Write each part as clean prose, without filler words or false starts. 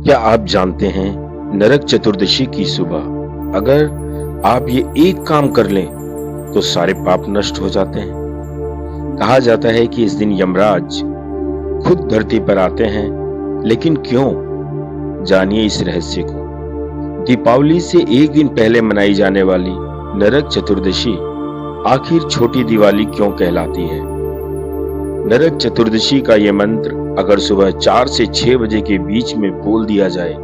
क्या आप जानते हैं नरक चतुर्दशी की सुबह अगर आप ये एक काम कर लें तो सारे पाप नष्ट हो जाते हैं। कहा जाता है कि इस दिन यमराज खुद धरती पर आते हैं, लेकिन क्यों? जानिए इस रहस्य को। दीपावली से एक दिन पहले मनाई जाने वाली नरक चतुर्दशी आखिर छोटी दिवाली क्यों कहलाती है? नरक चतुर्दशी का ये मंत्र अगर सुबह 4 से 6 बजे के बीच में बोल दिया जाए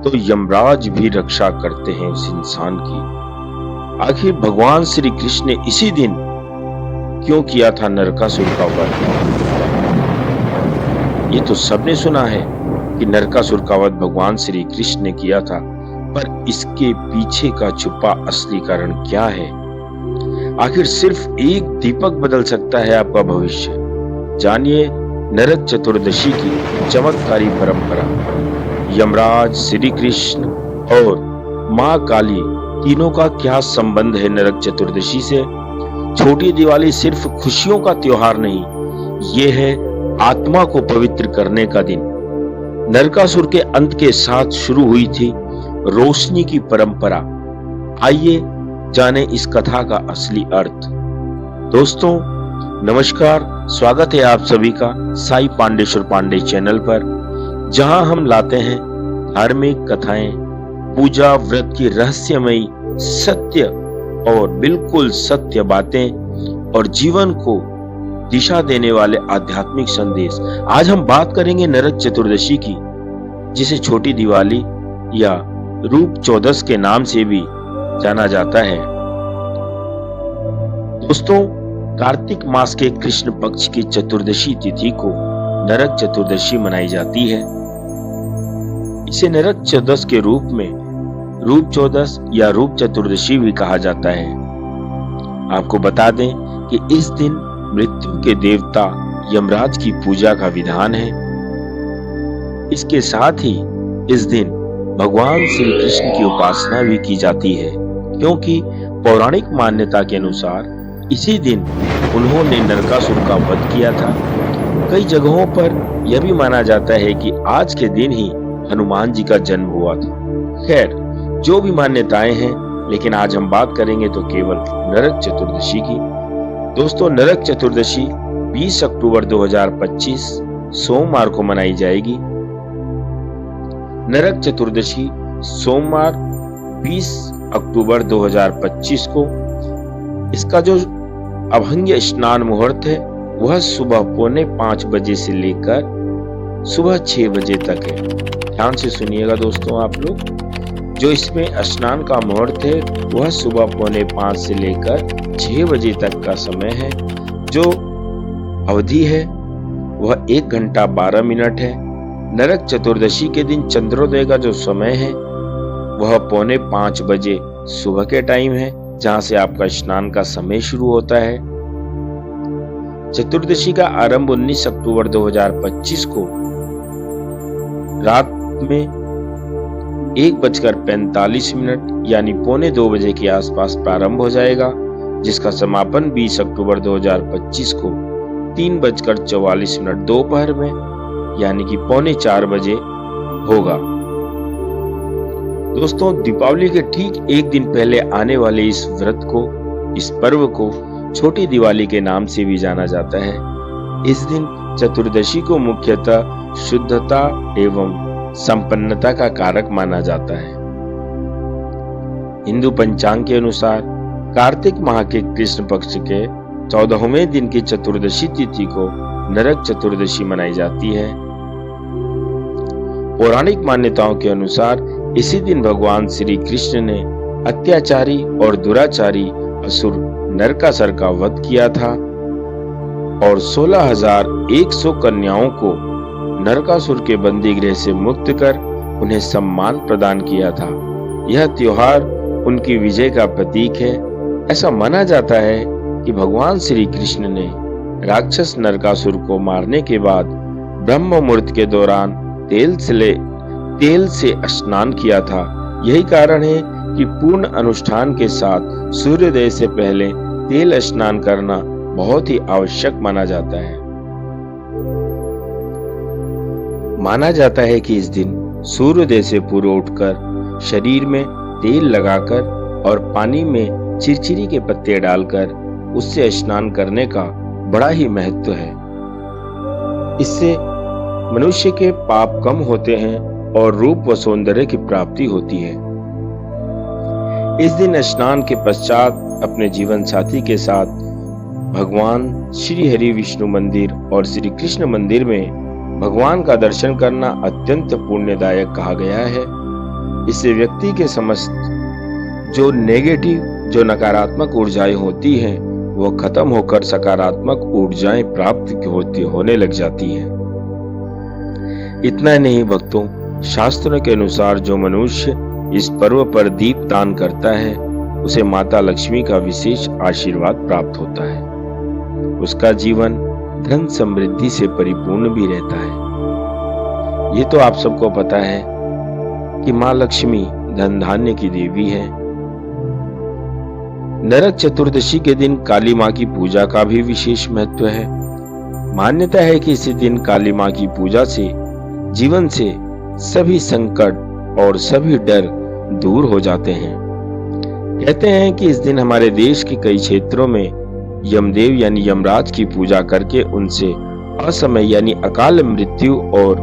तो यमराज भी रक्षा करते हैं उस इंसान की। आखिर भगवान श्री कृष्ण ने इसी दिन क्यों किया था नरकासुर का वध? ये तो सबने सुना है कि नरकासुर का वध भगवान श्री कृष्ण ने किया था, पर इसके पीछे का छुपा असली कारण क्या है? आखिर सिर्फ एक दीपक बदल सकता है आपका भविष्य। जानिए नरक चतुर्दशी की चमत्कारी परंपरा। यमराज, श्री कृष्ण और मां काली तीनों का क्या संबंध है नरक चतुर्दशी से? छोटी दिवाली सिर्फ खुशियों का त्योहार नहीं, ये है आत्मा को पवित्र करने का दिन। नरकासुर के अंत के साथ शुरू हुई थी रोशनी की परंपरा। आइए जाने इस कथा का असली अर्थ। दोस्तों नमस्कार, स्वागत है आप सभी का साई पांडेश्वर पांडे चैनल पर, जहां हम लाते हैं धार्मिक कथाएं, पूजा व्रत की रहस्यमयी सत्य और बिल्कुल सत्य बातें और जीवन को दिशा देने वाले आध्यात्मिक संदेश। आज हम बात करेंगे नरक चतुर्दशी की, जिसे छोटी दिवाली या रूप चौदस के नाम से भी जाना जाता है। दोस्तों कार्तिक मास के कृष्ण पक्ष की चतुर्दशी तिथि को नरक चतुर्दशी मनाई जाती है। इसे नरक चौदस के रूप में रूप चौदस या रूप चतुर्दशी भी कहा जाता है। आपको बता दें कि इस दिन मृत्यु के देवता यमराज की पूजा का विधान है। इसके साथ ही इस दिन भगवान श्री कृष्ण की उपासना भी की जाती है, क्योंकि पौराणिक मान्यता के अनुसार इसी दिन उन्होंने नरकासुर का वध किया था। कई जगहों पर यह भी माना जाता है कि आज के दिन ही हनुमान जी का जन्म हुआ था। खैर, जो भी मान्यताएं हैं, लेकिन आज हम बात करेंगे तो केवल नरक चतुर्दशी की। दोस्तों नरक चतुर्दशी 20 अक्टूबर 2025 सोमवार को मनाई जाएगी। नरक चतुर्दशी सोमवार 20 अक्टूबर 2025 को इसका जो अभंग स्नान मुहूर्त है वह सुबह 4:45 बजे से लेकर सुबह 6 बजे तक है। ध्यान से सुनिएगा दोस्तों आप लोग। जो इसमें स्नान का मुहूर्त है वह सुबह 4:45 से लेकर 6 बजे तक का समय है। जो अवधि है वह 1 घंटा 12 मिनट है। नरक चतुर्दशी के दिन चंद्रोदय का जो समय है वह 4:45 बजे सुबह के टाइम है, जहां से आपका स्नान का समय शुरू होता है। चतुर्दशी का आरंभ 19 अक्टूबर 2025 को रात में 1:45 यानी 1:45 बजे के आसपास प्रारंभ हो जाएगा, जिसका समापन 20 अक्टूबर 2025 को 3:44 दोपहर में यानी कि 3:45 बजे होगा। दोस्तों दीपावली के ठीक एक दिन पहले आने वाले इस व्रत को, इस पर्व को छोटी दिवाली के नाम से भी जाना जाता है। इस दिन चतुर्दशी को मुख्यतः शुद्धता एवं संपन्नता का कारक माना जाता है। हिंदू पंचांग के अनुसार कार्तिक माह के कृष्ण पक्ष के 14वें दिन की चतुर्दशी तिथि को नरक चतुर्दशी मनाई जाती है। पौराणिक मान्यताओं के अनुसार इसी दिन भगवान श्री कृष्ण ने अत्याचारी और दुराचारी असुर नरकासुर का वध किया था और 16,100 कन्याओं को नरकासुर के बंदी गृह से मुक्त कर उन्हें सम्मान प्रदान किया था। यह त्योहार उनकी विजय का प्रतीक है। ऐसा माना जाता है कि भगवान श्री कृष्ण ने राक्षस नरकासुर को मारने के बाद ब्रह्म मुहूर्त के दौरान तेल से स्नान किया था। यही कारण है कि पूर्ण अनुष्ठान के साथ सूर्योदय से पहले तेल स्नान करना बहुत ही आवश्यक माना जाता है। माना जाता है कि इस दिन सूर्योदय से पूर्व उठकर शरीर में तेल लगाकर और पानी में चिरचिरी के पत्ते डालकर उससे स्नान करने का बड़ा ही महत्व है। इससे मनुष्य के पाप कम होते हैं और रूप व सौंदर्य की प्राप्ति होती है। इस दिन स्नान के पश्चात अपने जीवन साथी के साथ भगवान श्री हरि विष्णु मंदिर और श्री कृष्ण मंदिर में भगवान का दर्शन करना अत्यंत पुण्यदायक कहा गया है। इससे व्यक्ति के समस्त जो नकारात्मक ऊर्जाएं होती हैं वो खत्म होकर सकारात्मक ऊर्जाएं प्राप्त होने लग जाती हैं। इतना नहीं भक्तों, शास्त्रों के अनुसार जो मनुष्य इस पर्व पर दीप दान करता है उसे माता लक्ष्मी का विशेष आशीर्वाद प्राप्त होता है। उसका जीवन धन समृद्धि से परिपूर्ण भी रहता है। ये तो आप सबको पता है कि माँ लक्ष्मी धन धान्य की देवी है। नरक चतुर्दशी के दिन काली माँ की पूजा का भी विशेष महत्व है। मान्यता है कि इसी दिन काली माँ की पूजा से जीवन से सभी संकट और सभी डर दूर हो जाते हैं। कहते हैं कि इस दिन हमारे देश के कई क्षेत्रों में यमदेव यानी यमराज की पूजा करके उनसे असमय यानी अकाल मृत्यु और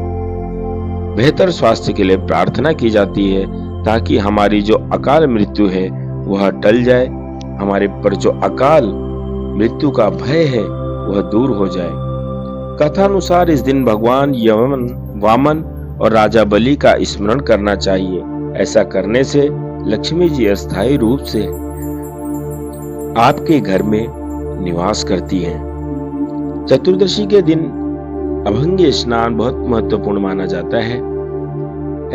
बेहतर स्वास्थ्य के लिए प्रार्थना की जाती है, ताकि हमारी जो अकाल मृत्यु है वह टल जाए, हमारे पर जो अकाल मृत्यु का भय है वह दूर हो जाए। कथानुसार इस दिन भगवान यमन, वामन और राजा बलि का स्मरण करना चाहिए। ऐसा करने से लक्ष्मी जी अस्थायी रूप से आपके घर में निवास करती हैं। चतुर्दशी के दिन अभंग स्नान बहुत महत्वपूर्ण माना जाता है।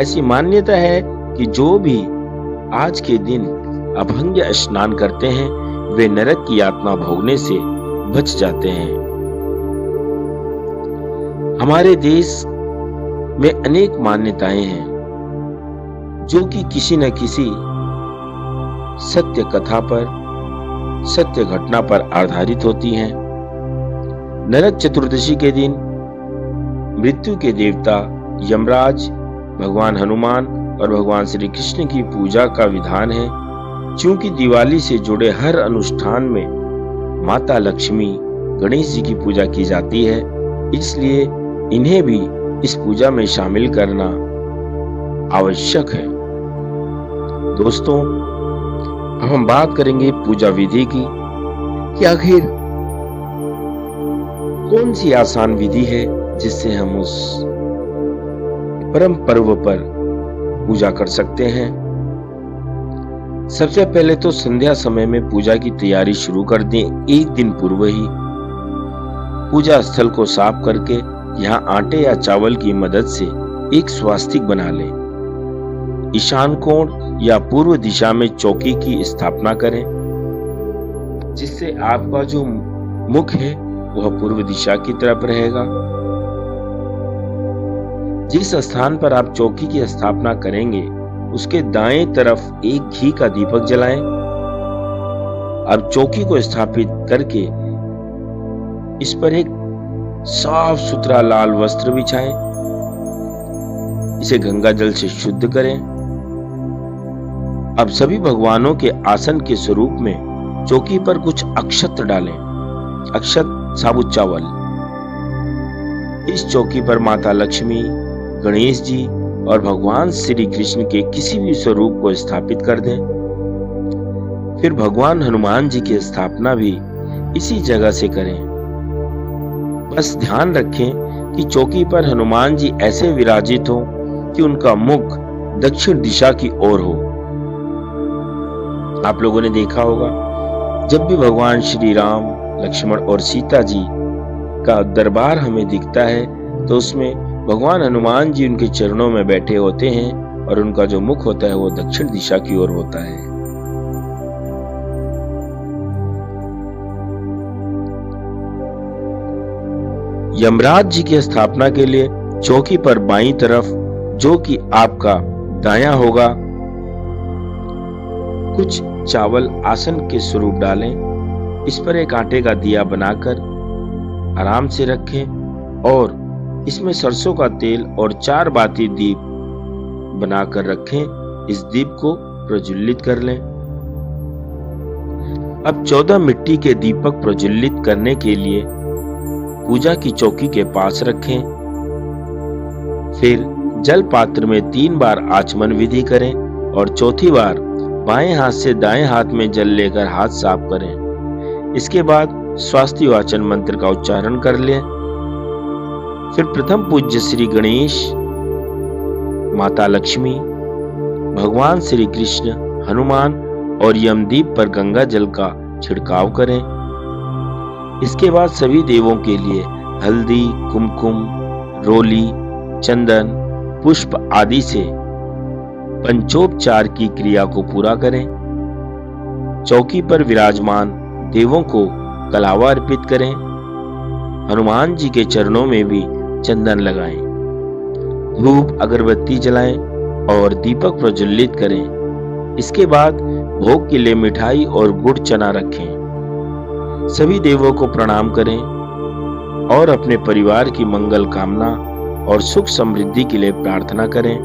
ऐसी मान्यता है कि जो भी आज के दिन अभंग स्नान करते हैं वे नरक की यातना भोगने से बच जाते हैं। हमारे देश में अनेक मान्यताएं हैं जो कि किसी न किसी सत्य कथा पर, सत्य घटना पर आधारित होती हैं। नरक चतुर्दशी के दिन मृत्यु के देवता यमराज, भगवान हनुमान और भगवान श्री कृष्ण की पूजा का विधान है। क्योंकि दिवाली से जुड़े हर अनुष्ठान में माता लक्ष्मी, गणेश जी की पूजा की जाती है, इसलिए इन्हें भी इस पूजा में शामिल करना आवश्यक है। दोस्तों, अब हम बात करेंगे पूजा विधि की कि आखिर कौन सी आसान विधि है जिससे हम उस परम पर्व पर पूजा कर सकते हैं। सबसे पहले तो संध्या समय में पूजा की तैयारी शुरू कर दें। एक दिन पूर्व ही पूजा स्थल को साफ करके यहाँ आटे या चावल की मदद से एक स्वास्तिक बना लें। ईशान कोण या पूर्व दिशा में चौकी की स्थापना करें, जिससे आपका जो मुख है वह पूर्व दिशा की तरफ रहेगा। जिस स्थान पर आप चौकी की स्थापना करेंगे उसके दाएं तरफ एक घी का दीपक जलाएं। अब चौकी को स्थापित करके इस पर एक साफ सुथरा लाल वस्त्र बिछाएं। इसे गंगा जल से शुद्ध करें। अब सभी भगवानों के आसन के स्वरूप में चौकी पर कुछ अक्षत डालें। अक्षत साबुत चावल। इस चौकी पर माता लक्ष्मी, गणेश जी और भगवान श्री कृष्ण के किसी भी स्वरूप को स्थापित कर दें। फिर भगवान हनुमान जी की स्थापना भी इसी जगह से करें। बस ध्यान रखें कि चौकी पर हनुमान जी ऐसे विराजित हो कि उनका मुख दक्षिण दिशा की ओर हो। आप लोगों ने देखा होगा, जब भी भगवान श्री राम, लक्ष्मण और सीता जी का दरबार हमें दिखता है तो उसमें भगवान हनुमान जी उनके चरणों में बैठे होते हैं और उनका जो मुख होता है वो दक्षिण दिशा की ओर होता है। यमराज जी की स्थापना के लिए चौकी पर बाईं तरफ, जो कि आपका दायां होगा, कुछ चावल आसन के स्वरूप डालें। इस पर एक आटे का दिया बनाकर आराम से रखें और इसमें सरसों का तेल और 4 बाती दीप बनाकर रखें, इस दीप को प्रज्वलित कर लें। अब 14 मिट्टी के दीपक प्रज्वलित करने के लिए पूजा की चौकी के पास रखें। फिर जल पात्र में 3 बार आचमन विधि करें और चौथी बार बाएं हाथ से दाएं हाथ में जल लेकर हाथ साफ करें। इसके बाद स्वास्ति वाचन मंत्र का उच्चारण कर लें। फिर प्रथम पूज्य श्री गणेश, माता लक्ष्मी, भगवान श्री कृष्ण, हनुमान और यमदीप पर गंगा जल का छिड़काव करें। इसके बाद सभी देवों के लिए हल्दी, कुमकुम, रोली, चंदन, पुष्प आदि से पंचोपचार की क्रिया को पूरा करें। चौकी पर विराजमान देवों को कलावा अर्पित करें। हनुमान जी के चरणों में भी चंदन लगाएं। धूप अगरबत्ती जलाएं और दीपक प्रज्वलित करें। इसके बाद भोग के लिए मिठाई और गुड़ चना रखें। सभी देवों को प्रणाम करें और अपने परिवार की मंगल कामना और सुख समृद्धि के लिए प्रार्थना करें।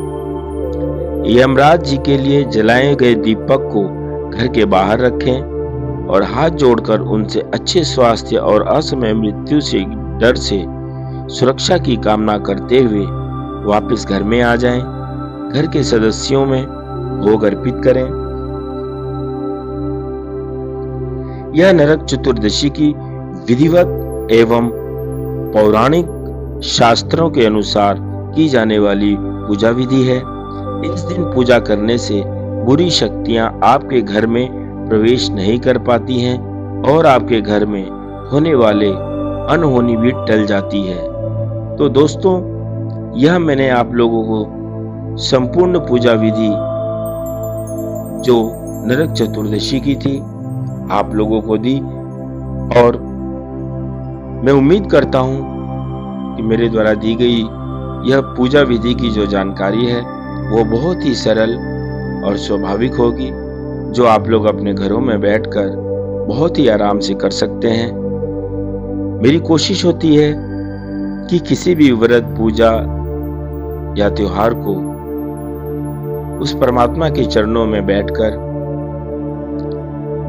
यमराज जी के लिए जलाए गए दीपक को घर के बाहर रखें और हाथ जोड़कर उनसे अच्छे स्वास्थ्य और असमय मृत्यु से डर से सुरक्षा की कामना करते हुए वापस घर में आ जाएं। घर के सदस्यों में भोग अर्पित करें। यह नरक चतुर्दशी की विधिवत एवं पौराणिक शास्त्रों के अनुसार की जाने वाली पूजा विधि है। इस दिन पूजा करने से बुरी शक्तियां आपके घर में प्रवेश नहीं कर पाती हैं और आपके घर में होने वाले अनहोनी भी टल जाती है। तो दोस्तों, यह मैंने आप लोगों को संपूर्ण पूजा विधि जो नरक चतुर्दशी की थी आप लोगों को दी, और मैं उम्मीद करता हूं कि मेरे द्वारा दी गई यह पूजा विधि की जो जानकारी है वो बहुत ही सरल और स्वाभाविक होगी, जो आप लोग अपने घरों में बैठकर बहुत ही आराम से कर सकते हैं। मेरी कोशिश होती है कि किसी भी व्रत, पूजा या त्योहार को उस परमात्मा के चरणों में बैठकर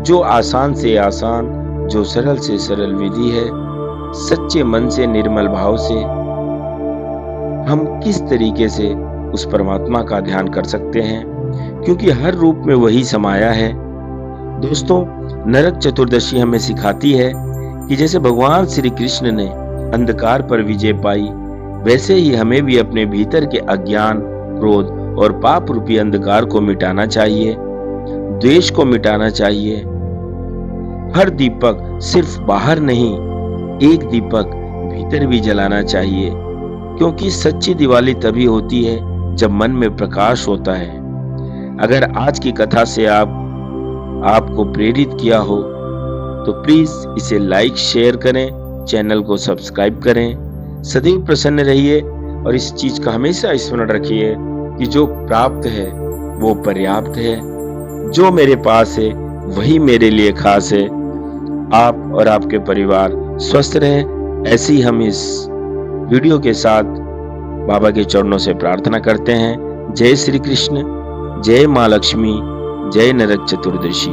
जो आसान से आसान, जो सरल से सरल विधि है, सच्चे मन से, निर्मल भाव से हम किस तरीके से उस परमात्मा का ध्यान कर सकते हैं, क्योंकि हर रूप में वही समाया है। दोस्तों, नरक चतुर्दशी हमें सिखाती है कि जैसे भगवान श्री कृष्ण ने अंधकार पर विजय पाई, वैसे ही हमें भी अपने भीतर के अज्ञान, क्रोध और पाप रूपी अंधकार को मिटाना चाहिए, द्वेष को मिटाना चाहिए। हर दीपक सिर्फ बाहर नहीं, एक दीपक भीतर भी जलाना चाहिए, क्योंकि सच्ची दिवाली तभी होती है जब मन में प्रकाश होता है। अगर आज की कथा से आपको प्रेरित किया हो तो प्लीज इसे लाइक, शेयर करें, चैनल को सब्सक्राइब करें। सदैव प्रसन्न रहिए और इस चीज का हमेशा स्मरण रखिए कि जो प्राप्त है वो पर्याप्त है, जो मेरे पास है वही मेरे लिए खास है। आप और आपके परिवार स्वस्थ रहें, ऐसी हम इस वीडियो के साथ बाबा के चरणों से प्रार्थना करते हैं। जय श्री कृष्ण, जय मां लक्ष्मी, जय नरक चतुर्दशी।